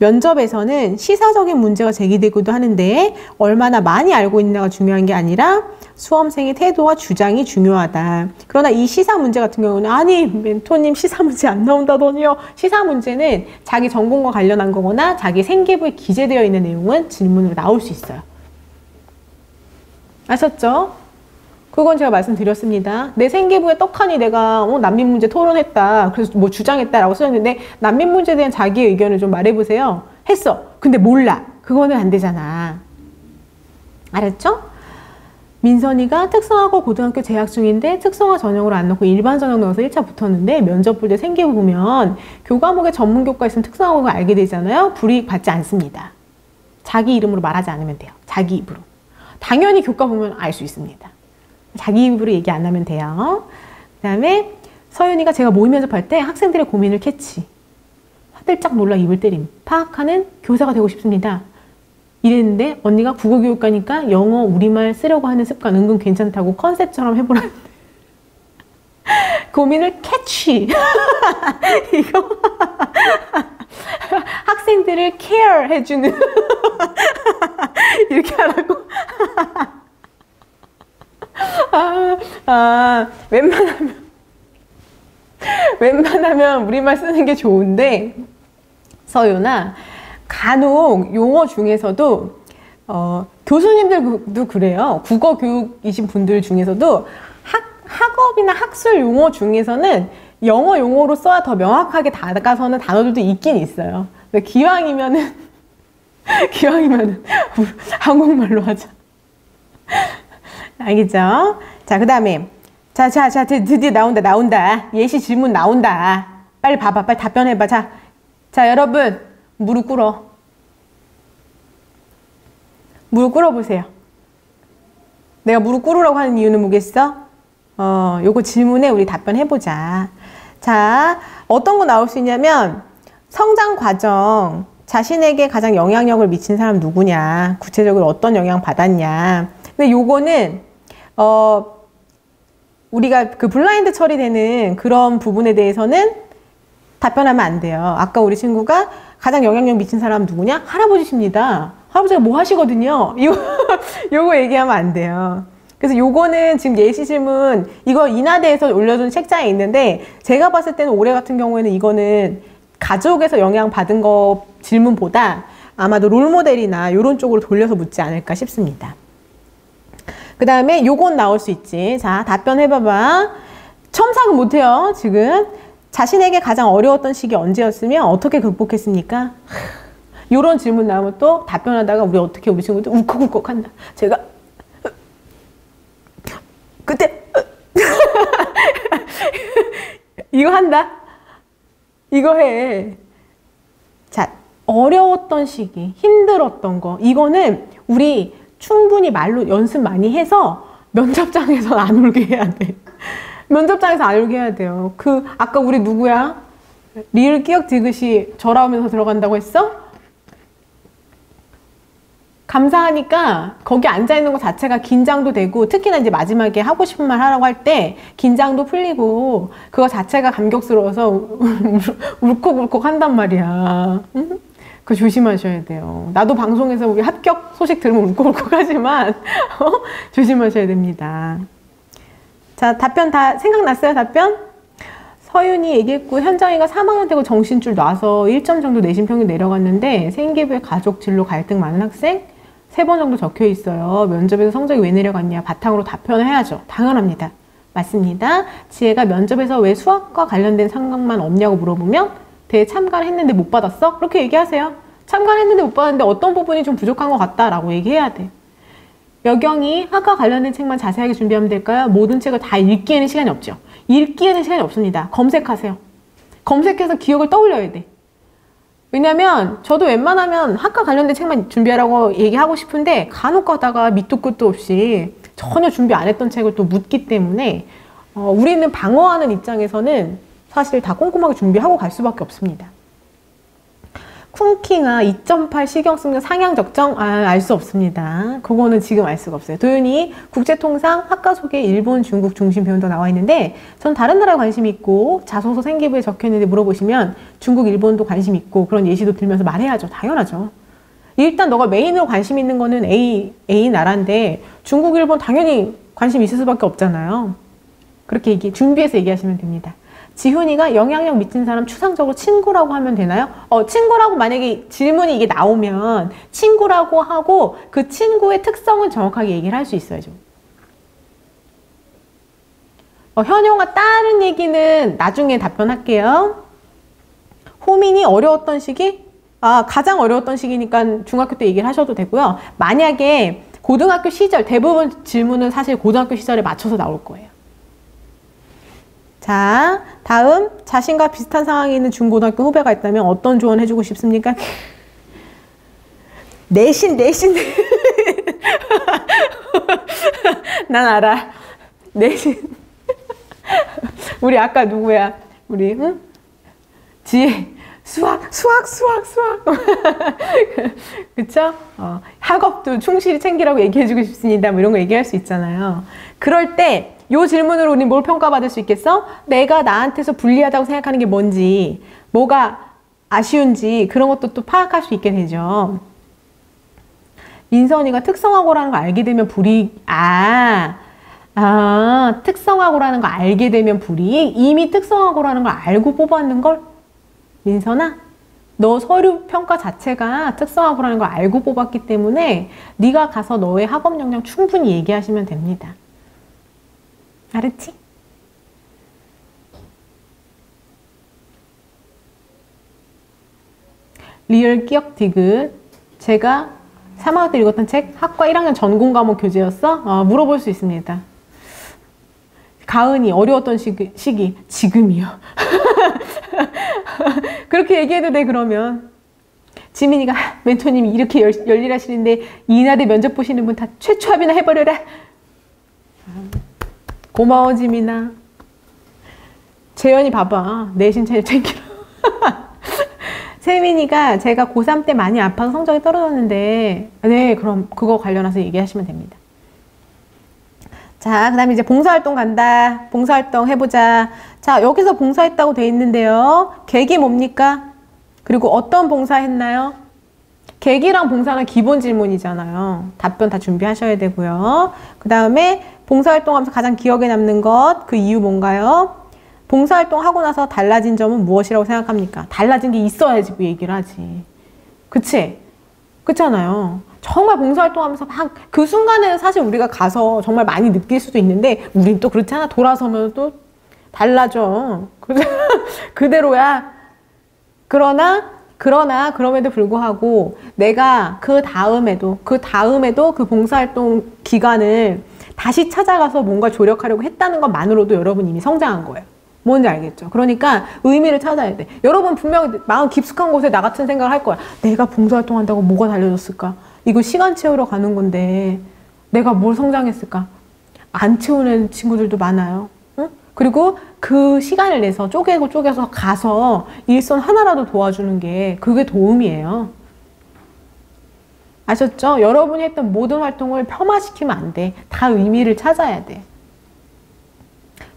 면접에서는 시사적인 문제가 제기되기도 하는데 얼마나 많이 알고 있느냐가 중요한 게 아니라 수험생의 태도와 주장이 중요하다. 그러나 이 시사 문제 같은 경우는 아니 멘토님 시사 문제 안 나온다더니요. 시사 문제는 자기 전공과 관련한 거거나 자기 생계부에 기재되어 있는 내용은 질문으로 나올 수 있어요. 아셨죠? 그건 제가 말씀드렸습니다. 내 생계부에 떡하니 내가 난민 문제 토론했다. 그래서 뭐 주장했다라고 써있는데 난민 문제에 대한 자기의 의견을 좀 말해보세요. 했어. 근데 몰라. 그거는 안 되잖아. 알았죠? 민선이가 특성화고 고등학교 재학 중인데 특성화 전형으로 안 넣고 일반 전형 넣어서 1차 붙었는데 면접 볼 때 생계부 보면 교과목에 전문 교과 있으면 특성화고가 알게 되잖아요. 불이익 받지 않습니다. 자기 이름으로 말하지 않으면 돼요. 자기 입으로. 당연히 교과 보면 알 수 있습니다. 자기 입으로 얘기 안 하면 돼요. 그 다음에 서윤이가 제가 모의 면접할 때 학생들의 고민을 캐치. 화들짝 놀라 입을 때림. 파악하는 교사가 되고 싶습니다. 이랬는데 언니가 국어교육과니까 영어, 우리말 쓰려고 하는 습관 은근 괜찮다고 컨셉처럼 해보라는데 고민을 캐치. 이거 학생들을 케어 해주는 이렇게 하라고. 웬만하면 우리말 쓰는 게 좋은데 서윤아 간혹 용어 중에서도 교수님들도 그래요. 국어 교육이신 분들 중에서도 학업이나 학술 용어 중에서는 영어 용어로 써야 더 명확하게 다가서는 단어들도 있긴 있어요. 근데 기왕이면은 한국말로 하자. 알겠죠? 자, 그 다음에 자, 드디어 나온다. 예시 질문 나온다. 빨리 봐봐. 빨리 답변해봐. 자, 여러분 무릎 꿇어. 무릎 꿇어보세요. 내가 무릎 꿇으라고 하는 이유는 뭐겠어? 요거 질문에 우리 답변해보자. 자, 어떤 거 나올 수 있냐면 성장 과정, 자신에게 가장 영향력을 미친 사람 누구냐, 구체적으로 어떤 영향 받았냐. 근데 요거는 우리가 그 블라인드 처리되는 그런 부분에 대해서는 답변하면 안 돼요. 아까 우리 친구가 가장 영향력 미친 사람 누구냐? 할아버지십니다. 할아버지가 뭐 하시거든요. 요거 얘기하면 안 돼요. 그래서 요거는 지금 예시 질문 이거 인하대에서 올려둔 책자에 있는데 제가 봤을 때는 올해 같은 경우에는 이거는 가족에서 영향 받은 거 질문보다 아마도 롤모델이나 요런 쪽으로 돌려서 묻지 않을까 싶습니다. 그 다음에 요건 나올 수 있지. 자, 답변해봐봐. 첨삭은 못해요, 지금. 자신에게 가장 어려웠던 시기 언제였으며 어떻게 극복했습니까? 요런 질문 나오면 또 답변하다가 우리 친구들 울컥울컥 한다. 제가 그때 이거 한다. 이거 해. 자, 어려웠던 시기, 힘들었던 거 이거는 우리 충분히 말로 연습 많이 해서 면접장에서 안 울게 해야 돼. 면접장에서 안 울게 해야 돼요. 아까 우리 누구야? 리을 끼역 디귿이 절하오면서 들어간다고 했어? 감사하니까 거기 앉아있는 것 자체가 긴장도 되고 특히나 이제 마지막에 하고 싶은 말 하라고 할 때 긴장도 풀리고 그거 자체가 감격스러워서 울컥울컥 한단 말이야. 응? 그거 조심하셔야 돼요. 나도 방송에서 우리 합격 소식 들으면 울컥울컥 하지만 조심하셔야 됩니다. 자, 답변 다 생각났어요? 답변? 서윤이 얘기했고 현정이가 3학년 되고 정신줄 놔서 1점 정도 내신 평균 내려갔는데 생계부에 가족 진로 갈등 많은 학생 3번 정도 적혀 있어요. 면접에서 성적이 왜 내려갔냐 바탕으로 답변을 해야죠. 당연합니다. 맞습니다. 지혜가 면접에서 왜 수학과 관련된 상관만 없냐고 물어보면 대회 참가를 했는데 못 받았어? 그렇게 얘기하세요. 참가를 했는데 못 받았는데 어떤 부분이 좀 부족한 것 같다라고 얘기해야 돼. 여경이 학과 관련된 책만 자세하게 준비하면 될까요? 모든 책을 다 읽기에는 시간이 없죠. 읽기에는 시간이 없습니다. 검색하세요. 검색해서 기억을 떠올려야 돼. 왜냐면 저도 웬만하면 학과 관련된 책만 준비하라고 얘기하고 싶은데 간혹 가다가 밑도 끝도 없이 전혀 준비 안 했던 책을 또 묻기 때문에 우리는 방어하는 입장에서는 사실 다 꼼꼼하게 준비하고 갈 수밖에 없습니다. 쿵킹아 2.8 시경 쓰면 상향 적정? 알 수 없습니다. 그거는 지금 알 수가 없어요. 도윤이 국제통상 학과 소개 일본, 중국 중심 표현도 나와 있는데 전 다른 나라에 관심이 있고 자소서 생기부에 적혀있는데 물어보시면 중국, 일본도 관심 있고 그런 예시도 들면서 말해야죠. 당연하죠. 일단 너가 메인으로 관심 있는 거는 A 나라인데 중국, 일본 당연히 관심 있을 수밖에 없잖아요. 그렇게 준비해서 얘기하시면 됩니다. 지훈이가 영향력 미친 사람 추상적으로 친구라고 하면 되나요? 친구라고 만약에 질문이 이게 나오면 친구라고 하고 그 친구의 특성은 정확하게 얘기를 할 수 있어야죠. 현용아 다른 얘기는 나중에 답변할게요. 호민이 어려웠던 시기? 가장 어려웠던 시기니까 중학교 때 얘기를 하셔도 되고요. 만약에 고등학교 시절, 대부분 질문은 사실 고등학교 시절에 맞춰서 나올 거예요. 자, 다음 자신과 비슷한 상황에 있는 중고등학교 후배가 있다면 어떤 조언 해주고 싶습니까? 내신 난 알아. 내신 우리 아까 누구야? 우리 응? 지혜 수학 그쵸? 학업도 충실히 챙기라고 얘기해주고 싶습니다. 뭐 이런 거 얘기할 수 있잖아요. 그럴 때 이 질문으로 우리 뭘 평가받을 수 있겠어? 내가 나한테서 불리하다고 생각하는 게 뭔지, 뭐가 아쉬운지 그런 것도 또 파악할 수 있게 되죠. 민선이가 특성화고라는 거 알게 되면 특성화고라는 거 알게 되면 불이익? 이미 특성화고라는 걸 알고 뽑았는 걸? 민선아, 너 서류 평가 자체가 특성화고라는 걸 알고 뽑았기 때문에 네가 가서 너의 학업 역량 충분히 얘기하시면 됩니다. 알았지? 리얼 기억 디귿. 제가 3학년 때 읽었던 책 학과 1학년 전공 과목 교재였어? 물어볼 수 있습니다. 가은이 어려웠던 시기 지금이요. 그렇게 얘기해도 돼. 그러면 지민이가 멘토님이 이렇게 열일하시는데 이나대 면접 보시는 분 다 최초 합의나 해버려라. 고마워 지민아. 재현이 봐봐. 내신 잘 챙기라. 세민이가 제가 고3 때 많이 아파서 성적이 떨어졌는데 네, 그럼 그거 관련해서 얘기하시면 됩니다. 자, 그 다음에 이제 봉사활동 간다. 봉사활동 해보자. 자, 여기서 봉사했다고 돼 있는데요. 계기 뭡니까? 그리고 어떤 봉사했나요? 계기랑 봉사는 기본 질문이잖아요. 답변 다 준비하셔야 되고요. 그 다음에 봉사활동하면서 가장 기억에 남는 것, 그 이유 뭔가요? 봉사활동 하고 나서 달라진 점은 무엇이라고 생각합니까? 달라진 게 있어야지 뭐 얘기를 하지. 그치? 그렇잖아요. 정말 봉사활동 하면서 막 그 순간에는 사실 우리가 가서 정말 많이 느낄 수도 있는데 우린 또 그렇지 않아. 돌아서면 또 달라져. 그대로야. 그러나 그럼에도 불구하고 내가 그 다음에도 그 봉사활동 기간을 다시 찾아가서 뭔가 조력하려고 했다는 것만으로도 여러분 이미 성장한 거예요. 뭔지 알겠죠? 그러니까 의미를 찾아야 돼. 여러분 분명 마음 깊숙한 곳에 나 같은 생각을 할 거야. 내가 봉사활동 한다고 뭐가 달려졌을까? 이거 시간 채우러 가는 건데 내가 뭘 성장했을까? 안 채우는 친구들도 많아요. 응? 그리고 그 시간을 내서 쪼개서 가서 일선 하나라도 도와주는 게 그게 도움이에요. 아셨죠? 여러분이 했던 모든 활동을 폄하시키면 안 돼. 다 의미를 찾아야 돼.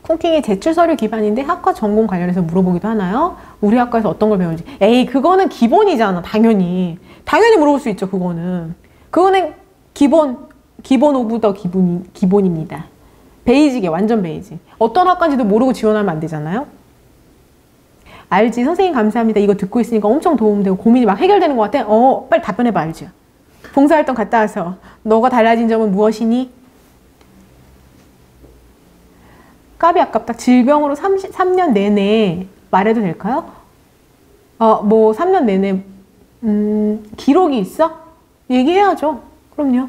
콩킹이 제출서류 기반인데 학과 전공 관련해서 물어보기도 하나요? 우리 학과에서 어떤 걸 배우는지. 에이, 그거는 기본이잖아. 당연히 물어볼 수 있죠. 그거는 기본 오브 더 기본입니다. 베이직이에요. 완전 베이직. 어떤 학과인지도 모르고 지원하면 안 되잖아요. 알지? 선생님 감사합니다. 이거 듣고 있으니까 엄청 도움되고 고민이 막 해결되는 것 같아. 빨리 답변해봐. 알지? 봉사활동 갔다 와서 너가 달라진 점은 무엇이니? 까비 아깝다. 질병으로 3년 내내 말해도 될까요? 뭐 3년 내내 기록이 있어? 얘기해야죠. 그럼요.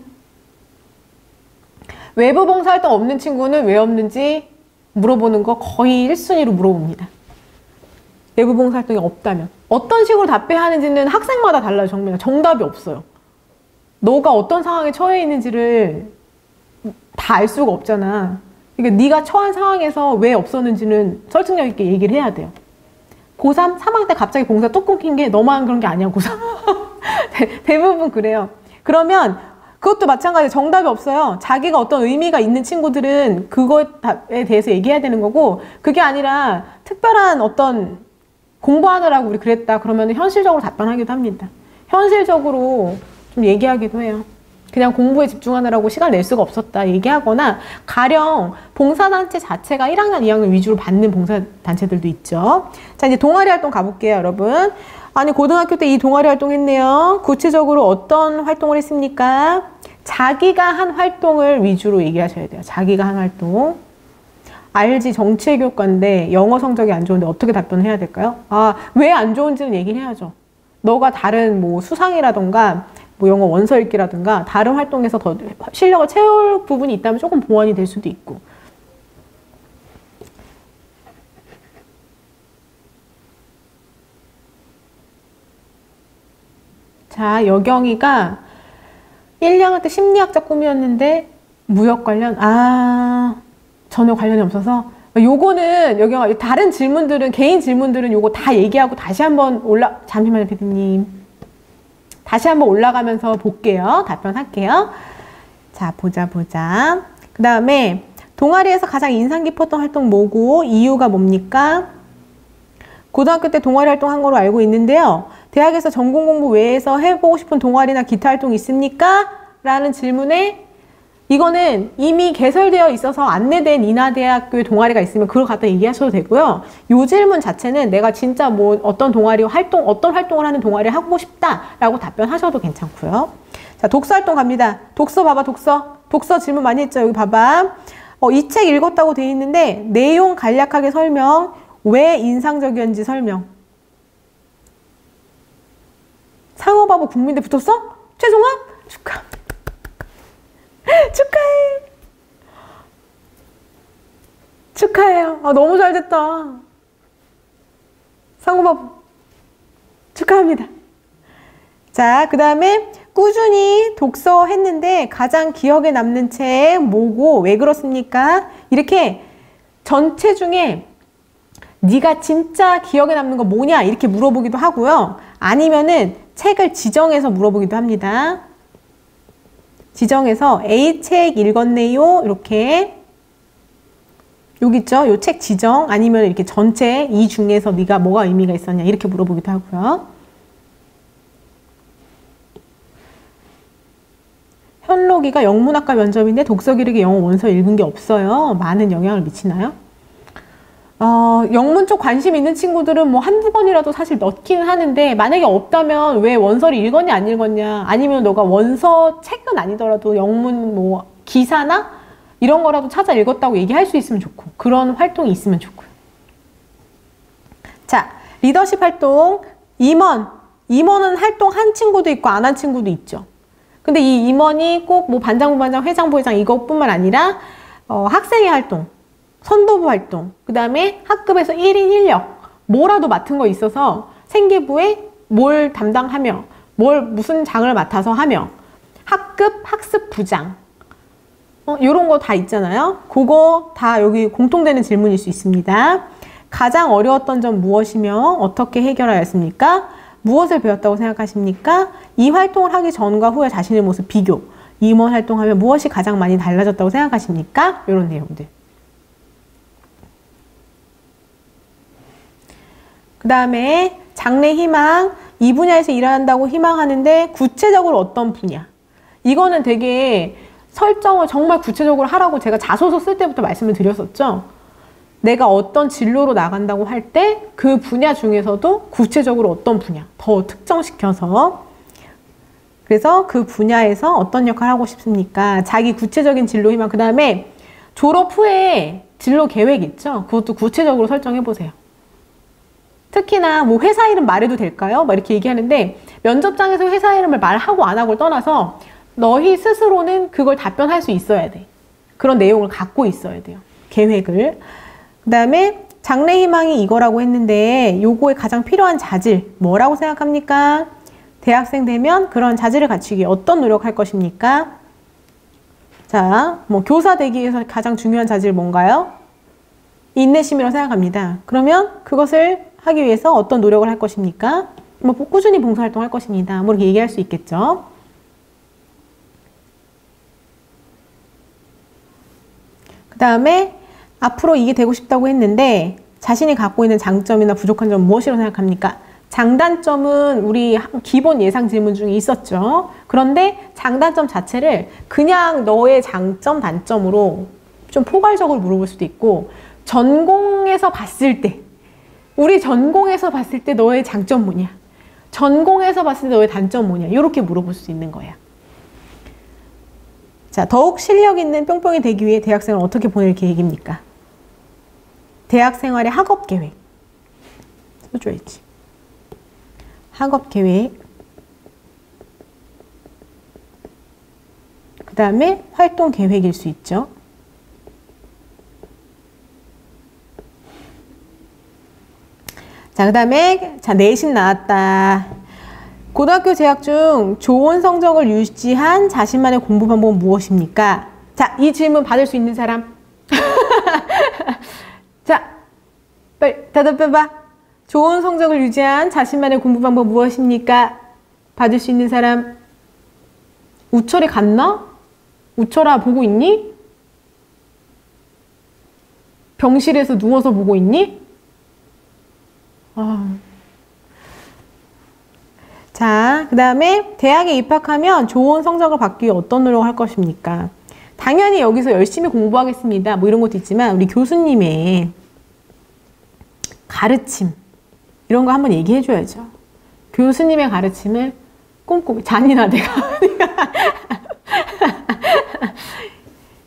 외부 봉사활동 없는 친구는 왜 없는지 물어보는 거 거의 1순위로 물어봅니다. 외부 봉사활동이 없다면. 어떤 식으로 답해야 하는지는 학생마다 달라요. 정답이 없어요. 너가 어떤 상황에 처해 있는지를 다 알 수가 없잖아. 그러니까 네가 처한 상황에서 왜 없었는지는 설득력 있게 얘기를 해야 돼요. 고3, 3학년 때 갑자기 봉사 뚝 끊긴 게 너만 그런 게 아니야, 고3. 대부분 그래요. 그러면 그것도 마찬가지로 정답이 없어요. 자기가 어떤 의미가 있는 친구들은 그거에 대해서 얘기해야 되는 거고, 그게 아니라 특별한 어떤 공부하느라고 우리 그랬다 그러면 현실적으로 답변하기도 합니다. 현실적으로 좀 얘기하기도 해요. 그냥 공부에 집중하느라고 시간 낼 수가 없었다 얘기하거나, 가령 봉사단체 자체가 1학년, 2학년 위주로 받는 봉사단체들도 있죠. 자, 이제 동아리 활동 가볼게요, 여러분. 아니, 고등학교 때 이 동아리 활동했네요. 구체적으로 어떤 활동을 했습니까? 자기가 한 활동을 위주로 얘기하셔야 돼요. 자기가 한 활동. 알지, 정치외교과인데 영어 성적이 안 좋은데 어떻게 답변을 해야 될까요? 왜 안 좋은지는 얘기를 해야죠. 너가 다른 뭐 수상이라던가 뭐 영어 원서 읽기라든가 다른 활동에서 더 실력을 채울 부분이 있다면 조금 보완이 될 수도 있고. 자, 여경이가 1, 2학년 때 심리학자 꿈이었는데 무역 관련, 전혀 관련이 없어서. 요거는 여경아, 다른 질문들은, 개인 질문들은 요거 다 얘기하고 다시 한번 잠시만요, 피디님. 다시 한번 올라가면서 볼게요. 답변할게요. 자, 보자. 그 다음에 동아리에서 가장 인상 깊었던 활동 뭐고 이유가 뭡니까? 고등학교 때 동아리 활동한 거로 알고 있는데요. 대학에서 전공 공부 외에서 해보고 싶은 동아리나 기타 활동 있습니까? 라는 질문에, 이거는 이미 개설되어 있어서 안내된 인하대학교의 동아리가 있으면 그걸 갖다 얘기하셔도 되고요. 요 질문 자체는 내가 진짜 뭐 어떤 동아리 어떤 활동을 하는 동아리 하고 싶다라고 답변하셔도 괜찮고요. 자, 독서 활동 갑니다. 독서 봐봐, 독서 질문 많이 했죠. 여기 봐봐. 이 책 읽었다고 돼 있는데 내용 간략하게 설명, 왜 인상적이었는지 설명. 상어바보 국민대 붙었어? 최종합? 축하해요. 너무 잘 됐다. 상호바보 축하합니다. 자, 그 다음에 꾸준히 독서했는데 가장 기억에 남는 책 뭐고 왜 그렇습니까? 이렇게 전체 중에 네가 진짜 기억에 남는 거 뭐냐 이렇게 물어보기도 하고요. 아니면은 책을 지정해서 물어보기도 합니다. 지정해서 A 책 읽었네요. 이렇게 여기 있죠? 요 책 지정, 아니면 이렇게 전체 이 중에서 네가 뭐가 의미가 있었냐 이렇게 물어보기도 하고요. 현록이가 영문학과 면접인데 독서 기록에 영어 원서 읽은 게 없어요. 많은 영향을 미치나요? 영문 쪽 관심 있는 친구들은 뭐 한두 번이라도 사실 넣기는 하는데, 만약에 없다면 왜 원서를 읽었냐 안 읽었냐, 아니면 너가 원서 책은 아니더라도 영문 뭐 기사나 이런 거라도 찾아 읽었다고 얘기할 수 있으면 좋고, 그런 활동이 있으면 좋고요. 자, 리더십 활동 임원은 활동한 친구도 있고 안 한 친구도 있죠. 근데 이 임원이 꼭 뭐 반장, 부반장, 회장, 부회장 이것뿐만 아니라 학생의 활동, 선도부 활동, 그 다음에 학급에서 1인 1역 뭐라도 맡은 거 있어서 생계부에 뭘 담당하며 무슨 장을 맡아서 하며, 학급 학습부장 요런 거 다 있잖아요. 그거 다 여기 공통되는 질문일 수 있습니다. 가장 어려웠던 점 무엇이며 어떻게 해결하였습니까? 무엇을 배웠다고 생각하십니까? 이 활동을 하기 전과 후에 자신의 모습 비교. 임원 활동하면 무엇이 가장 많이 달라졌다고 생각하십니까? 이런 내용들. 그 다음에 장래 희망, 이 분야에서 일한다고 희망하는데 구체적으로 어떤 분야? 이거는 되게 설정을 정말 구체적으로 하라고 제가 자소서 쓸 때부터 말씀을 드렸었죠. 내가 어떤 진로로 나간다고 할 때 그 분야 중에서도 구체적으로 어떤 분야 더 특정시켜서, 그래서 그 분야에서 어떤 역할을 하고 싶습니까? 자기 구체적인 진로 희망, 그 다음에 졸업 후에 진로 계획 있죠? 그것도 구체적으로 설정해 보세요. 특히나 뭐 회사 이름 말해도 될까요? 막 이렇게 얘기하는데 면접장에서 회사 이름을 말하고 안 하고를 떠나서 너희 스스로는 그걸 답변할 수 있어야 돼. 그런 내용을 갖고 있어야 돼요. 계획을. 그 다음에 장래 희망이 이거라고 했는데 요거에 가장 필요한 자질 뭐라고 생각합니까? 대학생 되면 그런 자질을 갖추기 위해 어떤 노력할 것입니까? 자, 뭐 교사 되기 위해서 가장 중요한 자질 뭔가요? 인내심이라고 생각합니다. 그러면 그것을 하기 위해서 어떤 노력을 할 것입니까? 뭐 꾸준히 봉사활동할 것입니다. 뭐 이렇게 얘기할 수 있겠죠. 그 다음에 앞으로 이게 되고 싶다고 했는데 자신이 갖고 있는 장점이나 부족한 점은 무엇이라고 생각합니까? 장단점은 우리 기본 예상 질문 중에 있었죠. 그런데 장단점 자체를 그냥 너의 장점, 단점으로 좀 포괄적으로 물어볼 수도 있고 전공에서 봤을 때 우리 전공에서 봤을 때 너의 장점 뭐냐? 전공에서 봤을 때 너의 단점 뭐냐? 이렇게 물어볼 수 있는 거예요. 자, 더욱 실력 있는 뿅뿅이 되기 위해 대학생을 어떻게 보낼 계획입니까? 대학 생활의 학업 계획. 써줘야지. 학업 계획. 그 다음에 활동 계획일 수 있죠. 자, 그 다음에 자 내신 나왔다. 고등학교 재학 중 좋은 성적을 유지한 자신만의 공부 방법은 무엇입니까? 자, 이 질문 받을 수 있는 사람. 자, 빨리 대답해봐. 좋은 성적을 유지한 자신만의 공부 방법 무엇입니까? 받을 수 있는 사람. 우철이 갔나? 우철아 보고 있니? 병실에서 누워서 보고 있니? 자, 그 다음에 대학에 입학하면 좋은 성적을 받기 위해 어떤 노력을 할 것입니까? 당연히 여기서 열심히 공부하겠습니다. 뭐 이런 것도 있지만 우리 교수님의 가르침 이런 거 한번 얘기해 줘야죠. 교수님의 가르침을 꼼꼼히 잔인하대가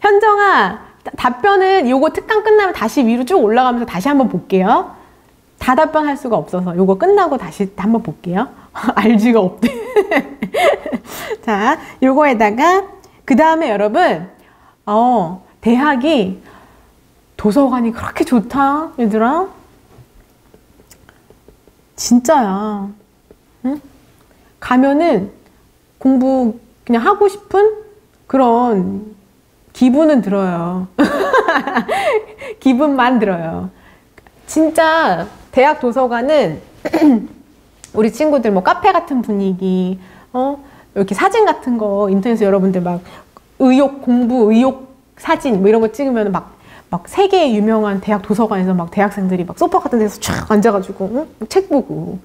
현정아 답변은 요거 특강 끝나면 다시 위로 쭉 올라가면서 다시 한번 볼게요. 다 답변할 수가 없어서 요거 끝나고 다시 한번 볼게요. 알지가 없대. 자, 요거에다가 그 다음에 여러분 대학이 도서관이 그렇게 좋다 얘들아. 진짜야. 응? 가면은 공부 그냥 하고 싶은 그런 기분은 들어요. 기분만 들어요. 진짜 대학 도서관은 우리 친구들 뭐 카페 같은 분위기, 이렇게 사진 같은 거 인터넷에 여러분들 막 의욕 공부, 의욕 사진 뭐 이런 거 찍으면 막 세계 유명한 대학 도서관에서 막 대학생들이 막 소파 같은 데서 쫙 앉아가지고 책 보고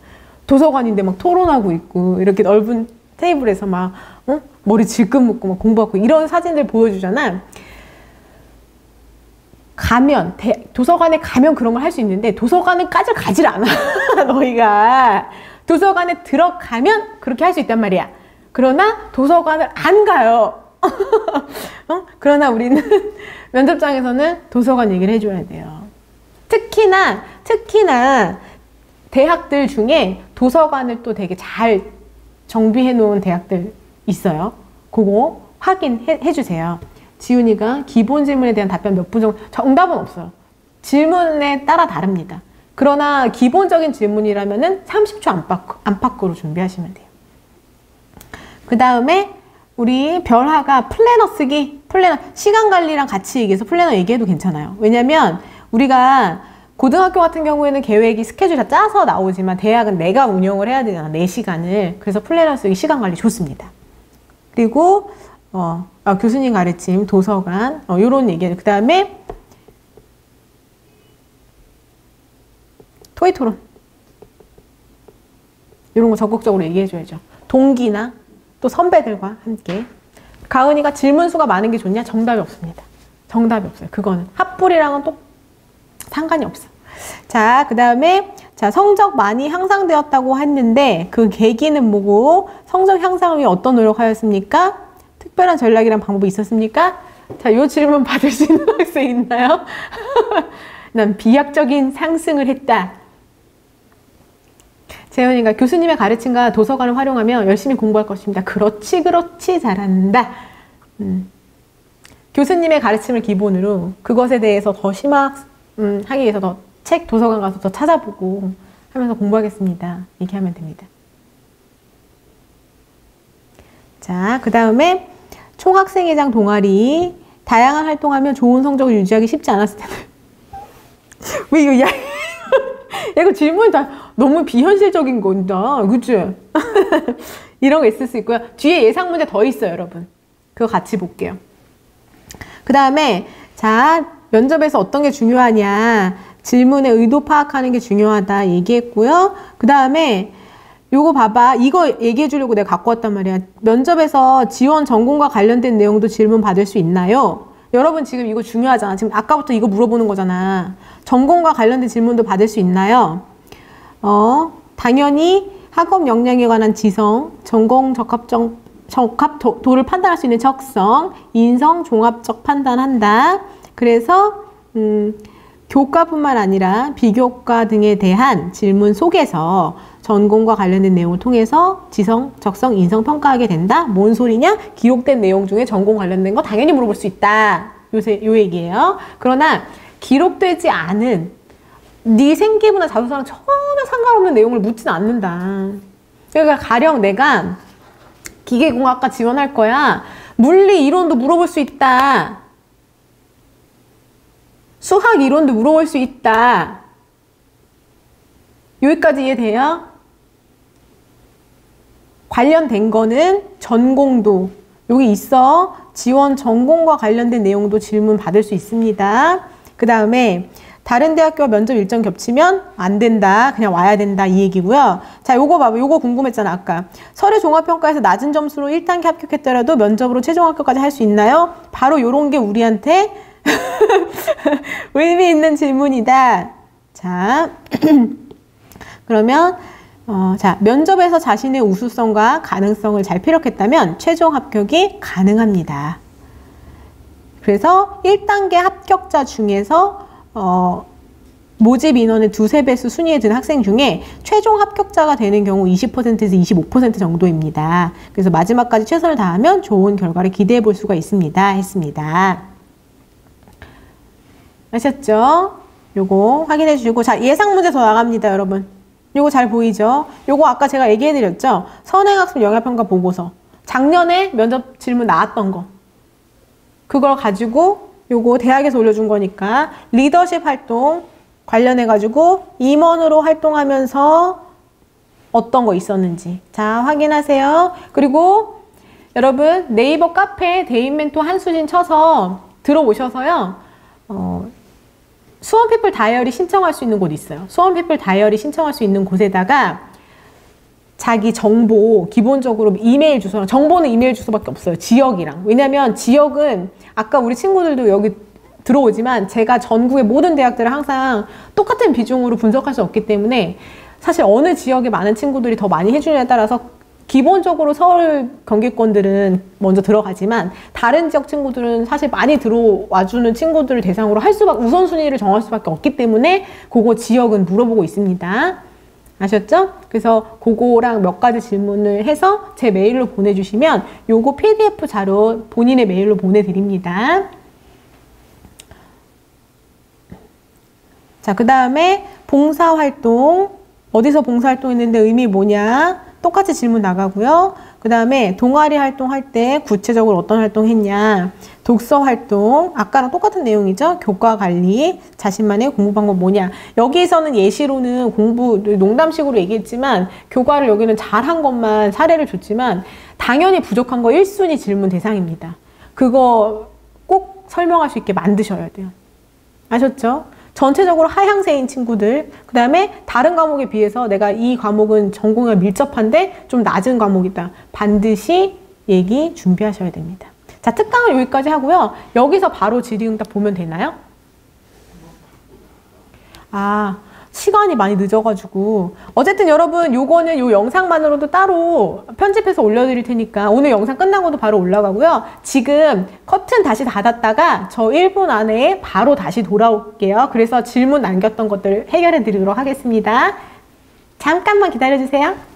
도서관인데 막 토론하고 있고 이렇게 넓은 테이블에서 막 머리 질끈 묶고 막 공부하고 이런 사진들 보여주잖아. 도서관에 가면 그런 걸 할 수 있는데 도서관에까지 가질 않아. 너희가 도서관에 들어가면 그렇게 할 수 있단 말이야. 그러나 도서관을 안 가요. 그러나 우리는 면접장에서는 도서관 얘기를 해줘야 돼요. 특히나 대학들 중에 도서관을 또 되게 잘 정비해 놓은 대학들 있어요. 그거 확인해 주세요. 지훈이가 기본 질문에 대한 답변 몇 분 정도, 정답은 없어요. 질문에 따라 다릅니다. 그러나 기본적인 질문이라면은 30초 안팎으로 준비하시면 돼요. 그 다음에 우리 별하가 플래너 쓰기, 시간 관리랑 같이 얘기해서 플래너 얘기해도 괜찮아요. 왜냐면 우리가 고등학교 같은 경우에는 계획이 스케줄이 다 짜서 나오지만 대학은 내가 운영을 해야 되잖아, 내 시간을. 그래서 플래너 쓰기 시간 관리 좋습니다. 그리고 교수님 가르침, 도서관, 요런 얘기. 그 다음에 토의 토론. 이런 거 적극적으로 얘기해줘야죠. 동기나 또 선배들과 함께. 가은이가 질문 수가 많은 게 좋냐? 정답이 없습니다. 정답이 없어요. 그거는. 합불이랑은 또 상관이 없어. 자, 그 다음에 성적 많이 향상되었다고 했는데 그 계기는 뭐고 성적 향상을 위해 어떤 노력하였습니까? 특별한 전략이란 방법이 있었습니까? 자, 요 질문 받을 수 있는 학생 있나요? 난 비약적인 상승을 했다. 재현이가 교수님의 가르침과 도서관을 활용하며 열심히 공부할 것입니다. 그렇지, 그렇지, 잘한다. 교수님의 가르침을 기본으로 그것에 대해서 더 심화하기 위해서 더 책, 도서관 가서 더 찾아보고 하면서 공부하겠습니다. 이렇게 하면 됩니다. 자, 그 다음에 총학생회장 동아리 다양한 활동하면 좋은 성적을 유지하기 쉽지 않았을 텐데. 왜 이거, 야, 이거 질문이 다 너무 비현실적인 건다. 그치? 이런 거 있을 수 있고요. 뒤에 예상 문제 더 있어요, 여러분. 그거 같이 볼게요. 그 다음에, 자, 면접에서 어떤 게 중요하냐. 질문의 의도 파악하는 게 중요하다 얘기했고요. 그 다음에, 요거 봐봐. 이거 얘기해 주려고 내가 갖고 왔단 말이야. 면접에서 지원 전공과 관련된 내용도 질문 받을 수 있나요? 여러분 지금 이거 중요하잖아. 지금 아까부터 이거 물어보는 거잖아. 전공과 관련된 질문도 받을 수 있나요? 당연히 학업 역량에 관한 지성, 전공 적합도를 판단할 수 있는 적성, 인성 종합적 판단한다. 그래서 교과뿐만 아니라 비교과 등에 대한 질문 속에서 전공과 관련된 내용을 통해서 지성, 적성, 인성 평가하게 된다. 뭔 소리냐? 기록된 내용 중에 전공 관련된 거 당연히 물어볼 수 있다. 요 얘기예요. 그러나 기록되지 않은 네 생기부나 자소서랑 전혀 상관없는 내용을 묻지는 않는다. 그러니까 가령 내가 기계공학과 지원할 거야. 물리 이론도 물어볼 수 있다. 수학 이론도 물어볼 수 있다. 여기까지 이해돼요? 관련된 거는 전공도 여기 있어. 지원 전공과 관련된 내용도 질문 받을 수 있습니다. 그 다음에 다른 대학교와 면접 일정 겹치면 안 된다. 그냥 와야 된다. 이 얘기고요. 자, 요거 봐봐. 요거 궁금했잖아. 아까. 서류 종합평가에서 낮은 점수로 1단계 합격했더라도 면접으로 최종 합격까지 할 수 있나요? 바로 요런 게 우리한테 의미 있는 질문이다. 자, 그러면 자, 면접에서 자신의 우수성과 가능성을 잘 피력했다면 최종 합격이 가능합니다. 그래서 1단계 합격자 중에서 모집 인원의 2~3배수 순위에 든 학생 중에 최종 합격자가 되는 경우 20%에서 25% 정도입니다. 그래서 마지막까지 최선을 다하면 좋은 결과를 기대해 볼 수가 있습니다. 했습니다. 아셨죠? 요거 확인해 주시고, 자, 예상 문제 더 나갑니다, 여러분. 요거 잘 보이죠? 요거 아까 제가 얘기해 드렸죠? 선행학습 영향평가 보고서. 작년에 면접 질문 나왔던 거. 그걸 가지고 요거 대학에서 올려준 거니까 리더십 활동 관련해 가지고 임원으로 활동하면서 어떤 거 있었는지. 자, 확인하세요. 그리고 여러분 네이버 카페 대인멘토 한수진 쳐서 들어오셔서요. 수원피플 다이어리 신청할 수 있는 곳 있어요. 수원피플 다이어리 신청할 수 있는 곳에다가 자기 정보, 기본적으로 이메일 주소랑, 정보는 이메일 주소밖에 없어요. 지역이랑. 왜냐면 지역은 아까 우리 친구들도 여기 들어오지만 제가 전국의 모든 대학들을 항상 똑같은 비중으로 분석할 수 없기 때문에 사실 어느 지역에 많은 친구들이 더 많이 해주냐에 따라서 기본적으로 서울 경기권들은 먼저 들어가지만 다른 지역 친구들은 사실 많이 들어와주는 친구들을 대상으로 우선순위를 정할 수밖에 없기 때문에 그거 지역은 물어보고 있습니다. 아셨죠? 그래서 그거랑 몇 가지 질문을 해서 제 메일로 보내주시면 요거 PDF 자료 본인의 메일로 보내드립니다. 자, 그 다음에 봉사활동. 어디서 봉사활동했는데 의미 뭐냐? 똑같이 질문 나가고요. 그 다음에 동아리 활동할 때 구체적으로 어떤 활동 했냐. 독서 활동, 아까랑 똑같은 내용이죠. 교과 관리, 자신만의 공부 방법 뭐냐. 여기서는 예시로는 농담식으로 얘기했지만 교과를 여기는 잘한 것만 사례를 줬지만 당연히 부족한 거 1순위 질문 대상입니다. 그거 꼭 설명할 수 있게 만드셔야 돼요. 아셨죠? 전체적으로 하향세인 친구들, 그 다음에 다른 과목에 비해서 내가 이 과목은 전공에 밀접한데 좀 낮은 과목이다. 반드시 얘기 준비하셔야 됩니다. 자, 특강은 여기까지 하고요. 여기서 바로 질의응답 보면 되나요? 아, 시간이 많이 늦어가지고. 어쨌든 여러분, 요거는 요 영상만으로도 따로 편집해서 올려드릴 테니까 오늘 영상 끝나고도 바로 올라가고요. 지금 커튼 다시 닫았다가 저 1분 안에 바로 다시 돌아올게요. 그래서 질문 남겼던 것들 해결해 드리도록 하겠습니다. 잠깐만 기다려주세요.